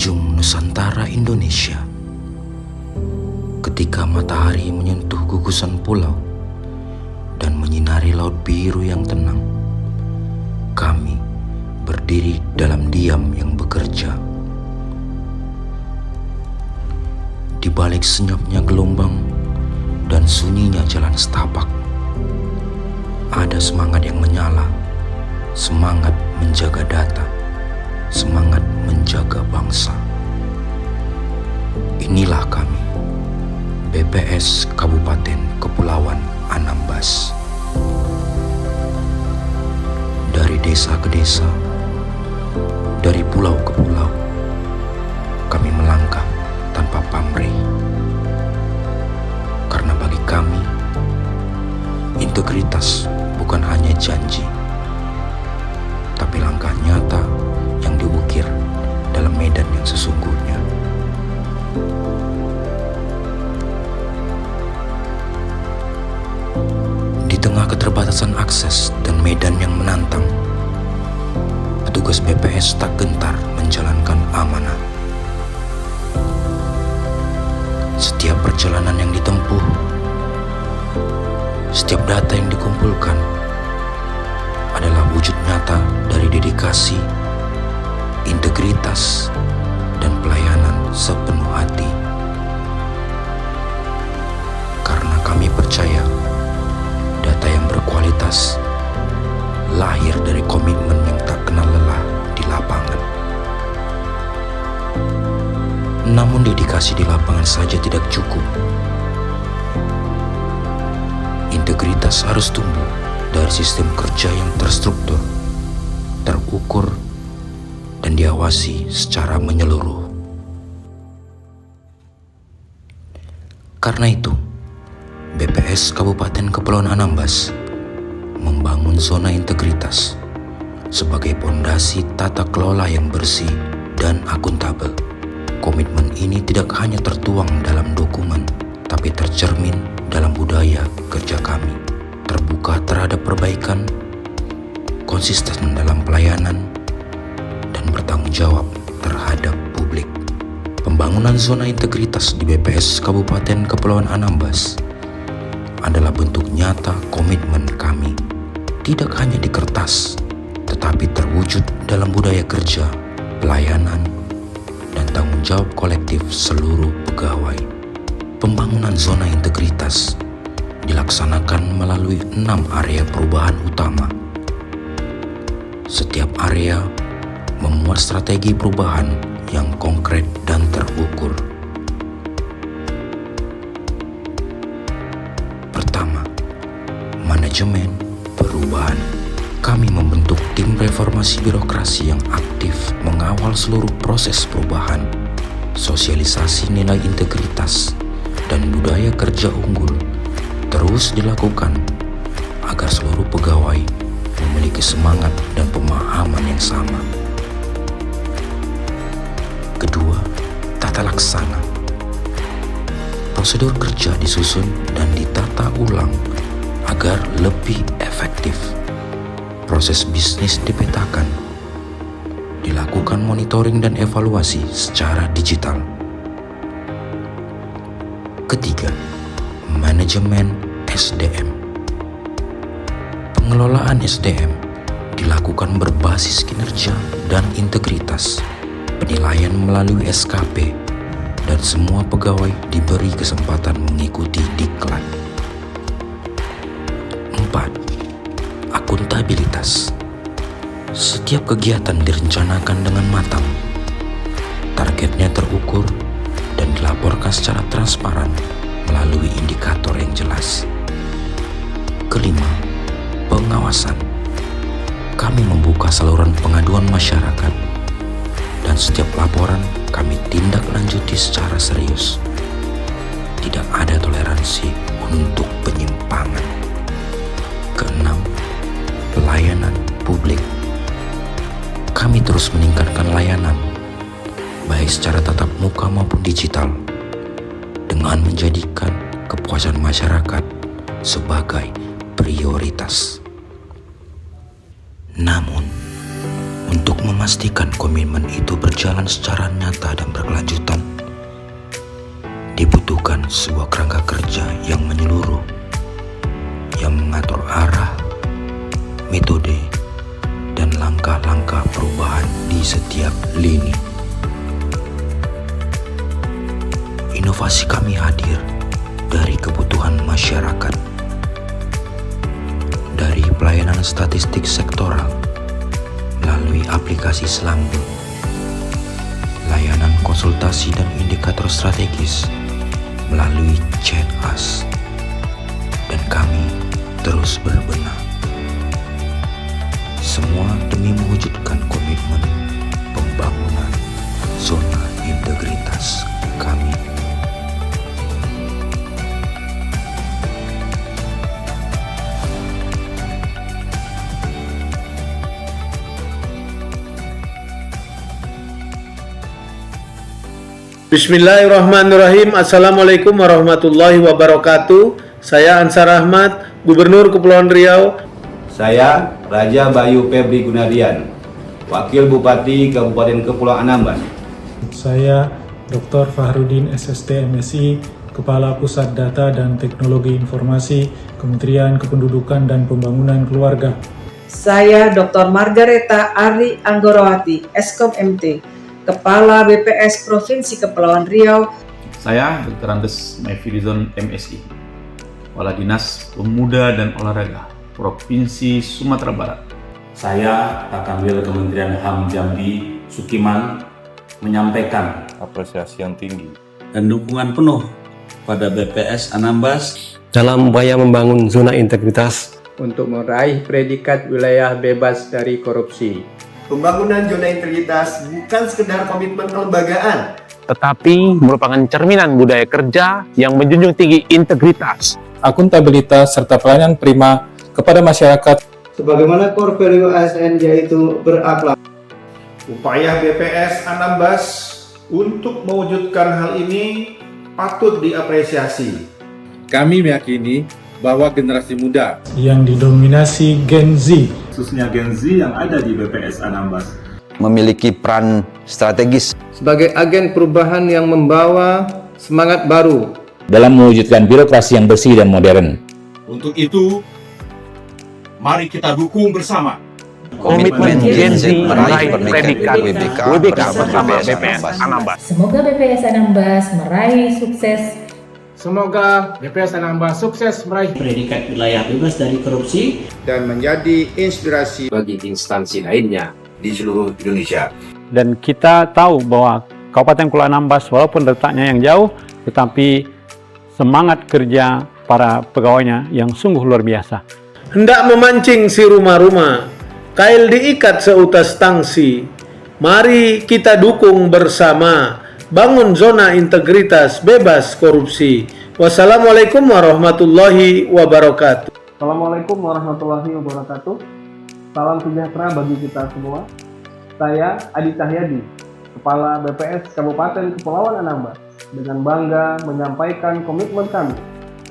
ujung Nusantara Indonesia. Ketika matahari menyentuh gugusan pulau dan menyinari laut biru yang tenang, kami berdiri dalam diam yang bekerja. Di balik senyapnya gelombang dan sunyinya jalan setapak, ada semangat yang menyala, semangat menjaga data, semangat menjaga bangsa. Inilah kami, BPS Kabupaten Kepulauan Anambas. Dari desa ke desa, dari pulau ke pulau, kami melangkah tanpa pamrih. Karena bagi kami, integritas bukan hanya janji, tapi langkah nyata yang diukir dalam medan yang sesungguhnya. Di tengah keterbatasan akses dan medan yang menantang, petugas BPS tak gentar menjalankan amanah. Setiap perjalanan yang ditempuh, setiap data yang dikumpulkan adalah wujud nyata dari dedikasi, integritas, dan pelayanan sepenuh hati. Karena kami percaya data yang berkualitas lahir dari komitmen yang tak kenal lelah di lapangan. Namun dedikasi di lapangan saja tidak cukup. Integritas harus tumbuh dari sistem kerja yang terstruktur, terukur, dan diawasi secara menyeluruh. Karena itu, BPS Kabupaten Kepulauan Anambas membangun zona integritas sebagai pondasi tata kelola yang bersih dan akuntabel. Komitmen ini tidak hanya tertuang dalam dokumen, tapi tercermin dalam budaya kerja kami. Terbuka terhadap perbaikan, konsisten dalam pelayanan, dan bertanggung jawab terhadap publik. Pembangunan zona integritas di BPS Kabupaten Kepulauan Anambas adalah bentuk nyata komitmen kami, tidak hanya di kertas, tetapi terwujud dalam budaya kerja, pelayanan, dan tanggung jawab kolektif seluruh pegawai. Pembangunan zona integritas dilaksanakan melalui 6 area perubahan utama. Setiap area memuat strategi perubahan yang konkret dan terukur. Pertama, manajemen perubahan. Kami membentuk tim reformasi birokrasi yang aktif mengawal seluruh proses perubahan, sosialisasi nilai integritas, dan budaya kerja unggul terus dilakukan agar seluruh pegawai memiliki semangat dan pemahaman yang sama. Kedua, tata laksana. Prosedur kerja disusun dan ditata ulang agar lebih efektif. Proses bisnis dipetakan, dilakukan monitoring dan evaluasi secara digital. Ketiga, manajemen SDM. Pengelolaan SDM dilakukan berbasis kinerja dan integritas, penilaian melalui SKP, dan semua pegawai diberi kesempatan mengikuti diklat. 4. Akuntabilitas. Setiap kegiatan direncanakan dengan matang, targetnya terukur, dan dilaporkan secara transparan melalui indikator yang jelas. Kelima, pengawasan. Kami membuka saluran pengaduan masyarakat, dan setiap laporan kami tindak lanjuti secara serius. Tidak ada toleransi untuk penyimpangan. Keenam, pelayanan publik. Kami terus meningkatkan layanan, baik secara tatap muka maupun digital, dengan menjadikan kepuasan masyarakat sebagai prioritas. Namun, Untuk memastikan komitmen itu berjalan secara nyata dan berkelanjutan, dibutuhkan sebuah kerangka kerja yang menyeluruh, yang mengatur arah, metode, dan langkah-langkah perubahan di setiap lini. Inovasi kami hadir dari kebutuhan masyarakat, dari pelayanan statistik sektoral melalui aplikasi Selambung, layanan konsultasi dan indikator strategis melalui Chat Us, dan kami terus berbenah. Semua demi mewujudkan komitmen pembangunan zona integritas kami. Bismillahirrahmanirrahim. Assalamualaikum warahmatullahi wabarakatuh. Saya Ansar Ahmad, Gubernur Kepulauan Riau. Saya Raja Bayu Febri Gunadian, Wakil Bupati Kabupaten Kepulauan Anambas. Saya Dr. Fahrudin SST MSI, Kepala Pusat Data dan Teknologi Informasi, Kementerian Kependudukan dan Pembangunan Keluarga. Saya Dr. Margareta Ari Anggorowati, Eskom MT, Kepala BPS Provinsi Kepulauan Riau. Saya Dr. Andes Maifirizon MSI, Kepala Dinas Pemuda dan Olahraga Provinsi Sumatera Barat. Saya Kakanwil Kementerian HAM Jambi Sukiman menyampaikan apresiasi yang tinggi dan dukungan penuh pada BPS Anambas dalam upaya membangun zona integritas untuk meraih predikat wilayah bebas dari korupsi. Pembangunan zona integritas bukan sekedar komitmen kelembagaan, tetapi merupakan cerminan budaya kerja yang menjunjung tinggi integritas, akuntabilitas, serta pelayanan prima kepada masyarakat. sebagaimana core value ASN yaitu berakhlak. Upaya BPS Anambas untuk mewujudkan hal ini patut diapresiasi. Kami meyakini bahwa generasi muda yang didominasi Gen Z, khususnya Gen Z yang ada di BPS Anambas, memiliki peran strategis Sebagai agen perubahan yang membawa semangat baru dalam mewujudkan birokrasi yang bersih dan modern. Untuk itu, mari kita dukung bersama komitmen Gen Z meraih predikat WBK bersama BPS Anambas. Semoga BPS Anambas meraih sukses. Semoga BPS Anambas sukses meraih Predikat wilayah bebas dari korupsi Dan menjadi inspirasi bagi instansi lainnya di seluruh Indonesia. Dan kita tahu bahwa Kabupaten Kepulauan Anambas walaupun letaknya yang jauh, tetapi semangat kerja para pegawainya yang sungguh luar biasa. Hendak memancing si rumah-rumah, kail diikat seutas tangsi. Mari kita dukung bersama, bangun zona integritas bebas korupsi. Wassalamualaikum warahmatullahi wabarakatuh. Assalamualaikum warahmatullahi wabarakatuh. Salam sejahtera bagi kita semua. Saya Adi Cahyadi, Kepala BPS Kabupaten Kepulauan Anambas, dengan bangga menyampaikan komitmen kami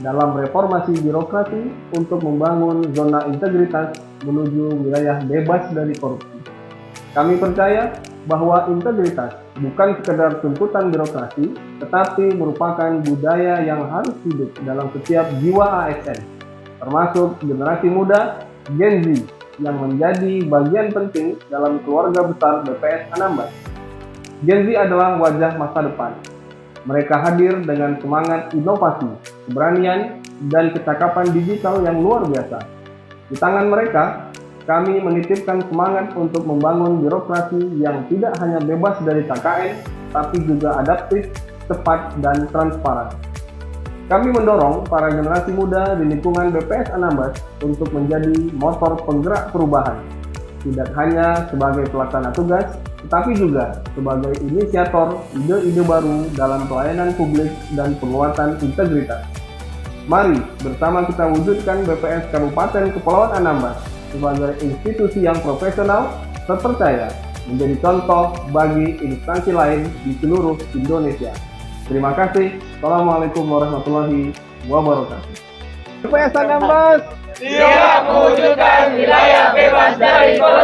dalam reformasi birokrasi untuk membangun zona integritas menuju wilayah bebas dari korupsi. Kami percaya bahwa integritas bukan sekedar tuntutan birokrasi, tetapi merupakan budaya yang harus hidup dalam setiap jiwa ASN, termasuk generasi muda Gen Z yang menjadi bagian penting dalam keluarga besar BPS Anambas. Gen Z adalah wajah masa depan. Mereka hadir dengan semangat inovasi, keberanian, dan kecakapan digital yang luar biasa. Di tangan mereka, kami menitipkan semangat untuk membangun birokrasi yang tidak hanya bebas dari KKN, tapi juga adaptif, cepat, dan transparan. Kami mendorong para generasi muda di lingkungan BPS Anambas untuk menjadi motor penggerak perubahan, tidak hanya sebagai pelaksana tugas, tetapi juga sebagai inisiator ide-ide baru dalam pelayanan publik dan penguatan integritas. Mari bersama kita wujudkan BPS Kabupaten Kepulauan Anambas sebagai institusi yang profesional, terpercaya, menjadi contoh bagi instansi lain di seluruh Indonesia. Terima kasih. Assalamualaikum warahmatullahi wabarakatuh. BPS Anambas siap mewujudkan wilayah bebas dari korupsi.